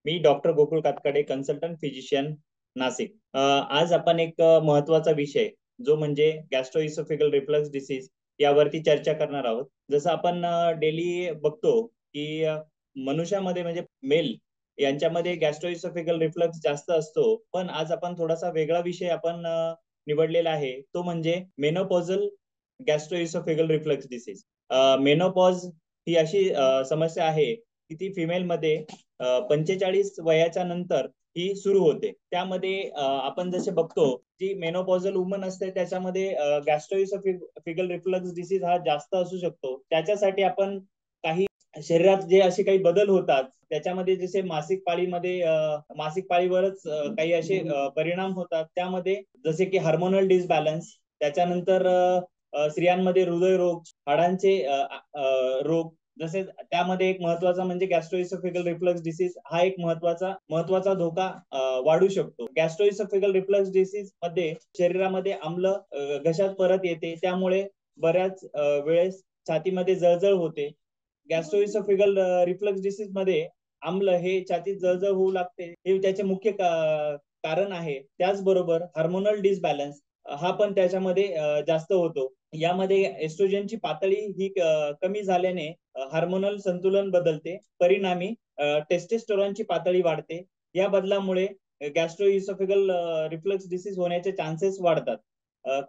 मी doctor Gokul Katkade, consultant physician, Nashik. आज आपण एक महत्वाचा विषय जो म्हणजे गॅस्ट्रोइसोफेगल रिफ्लक्स डिसीज यावरती चर्चा करणार आहोत. जसं आपण डेली बघतो की मनुष्यामध्ये म्हणजे मेल यांच्यामध्ये गॅस्ट्रोइसोफेगल रिफ्लक्स जास्त असतो, पण आज आपण थोडासा वेगळा विषय आपण निवडलेला आहे, तो म्हणजे मेनोपॉझल गॅस्ट्रोइसोफेगल रिफ्लक्स डिसीज. मेनोपॉज ही अशी समस्या आहे की ती फिमेलमध्ये 45 वयाच्या नंतर ही सुरू होते. त्यामध्ये आपण जसे बघतो जी मेनोपॉझल वुमन असते त्याच्यामध्ये गॅस्ट्रोइसोफेगल रिफ्लक्स डिसीज हा जास्त असू शकतो. त्याच्यासाठी आपण काही शरीरात जे असे काही बदल होतात त्याच्यामध्ये जसे मासिक पाळीवरच काही असे परिणाम होतात. त्यामध्ये जसे की हार्मोनल डिसबॅलन्स, त्याच्यानंतर स्त्रियांमध्ये हृदयरोग, हाडांचे रोग, जसे त्यामध्ये एक महत्वाचा म्हणजे गॅस्ट्रोइसोफेगल रिफ्लक्स डिसीज हा एक महत्वाचा धोका वाढू शकतो. गॅस्ट्रोइसोफेगल रिफ्लक्स डिसीज मध्ये शरीरामध्ये आम्ल घशात परत येते, त्यामुळे बऱ्याच वेळेस छातीमध्ये जळजळ होते. गॅस्ट्रोइसोफेगल रिफ्लक्स डिसीज मध्ये आम्ल हे छातीत जळजळ होऊ लागते, हे त्याचे मुख्य कारण आहे. त्याचबरोबर हार्मोनल डिसबॅलन्स हा पण त्याच्यामध्ये जास्त होतो. यामध्ये एस्ट्रोजनची पातळी ही कमी झाल्याने हार्मोनल संतुलन बदलते, परिणामी टेस्टोस्टेरॉनची पातळी वाढते. या बदलामुळे गॅस्ट्रोइसोफेगल रिफ्लक्स डिसीज होण्याचे चान्सेस वाढतात.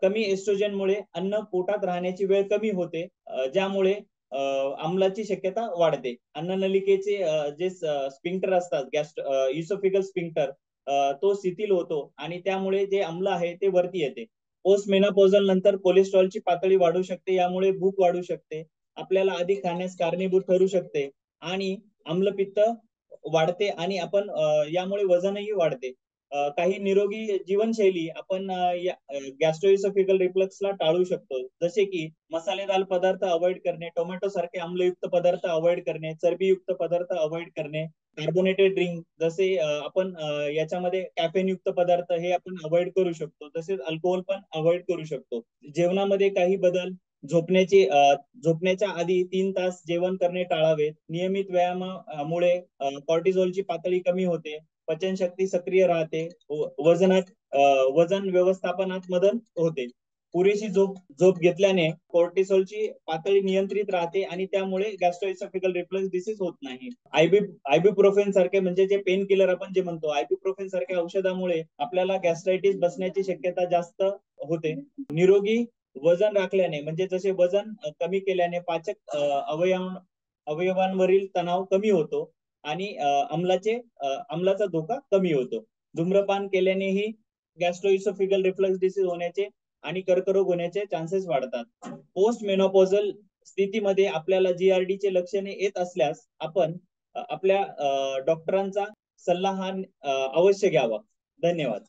कमी एस्ट्रोजनमुळे अन्न पोटात राहण्याची वेळ कमी होते, ज्यामुळे आम्लाची शक्यता वाढते. अन्ननलिकेचे जे स्पिंक्टर असतात, इसोफेगल स्पिंक्टर, तो शिथिल होतो आणि त्यामुळे जे आम्ल आहे ते वरती येते. पोस्ट मेनोपॉझल नंतर कोलेस्ट्रॉलची पातळी वाढू शकते, यामुळे भूक वाढू शकते, आपल्याला अधिक खाण्यास कारणीभूत ठरू शकते आणि आम्लपित्त वाढते आणि आपण यामुळे वजनही वाढते. काही निरोगी जीवनशैली आपण गॅस्ट्रोइसोफेगल रिफ्लक्सला टाळू शकतो, जसे की मसालेदार पदार्थ अवॉइड करणे, टोमॅटो सारखे आम्लयुक्त पदार्थ अवॉइड करणे, चरबीयुक्त पदार्थ अवॉइड करणे, कार्बोनेटेड ड्रिंक जसे आपण याच्यामध्ये कॅफेन युक्त पदार्थ हे आपण अवॉइड करू शकतो, तसेच अल्कोहोल पण अवॉइड करू शकतो. जेवणामध्ये काही बदल, झोपण्याच्या आधी 3 तास जेवण करणे टाळावे. नियमित व्यायामामुळे कॉर्टिझोलची पातळी कमी होते, पचनशक्ती सक्रिय राहते, वजन व्यवस्थापनात मदत होते. पुरेशी झोप घेतल्याने कॉर्टिसोलची पातळी नियंत्रित राहते आणि त्यामुळे गॅस्ट्रोइसोफेगल रिफ्लक्स डिसीज होत नाही. आयबुप्रोफेन सारखे म्हणजे जे पेन किलर आपण जे म्हणतो, आयबुप्रोफेन सारख्या औषधामुळे आपल्याला गॅस्ट्रायटिस बसण्याची शक्यता जास्त होते. निरोगी वजन राखल्याने म्हणजे जसे वजन कमी केल्याने पाचक अवयवांवरील तणाव कमी होतो आणि अंमलाचा धोका कमी होतो. धूम्रपान केल्यानेही गॅस्ट्रोइसोफेगल रिफ्लक्स डिसीज होण्याचे आणि कर्करोग होण्याचे चान्सेस वाढतात. पोस्ट मेनोपॉझल स्थितीमध्ये आपल्याला GRD चे लक्षणे येत असल्यास आपण आपल्या डॉक्टरांचा सल्ला हा अवश्य घ्यावा. धन्यवाद.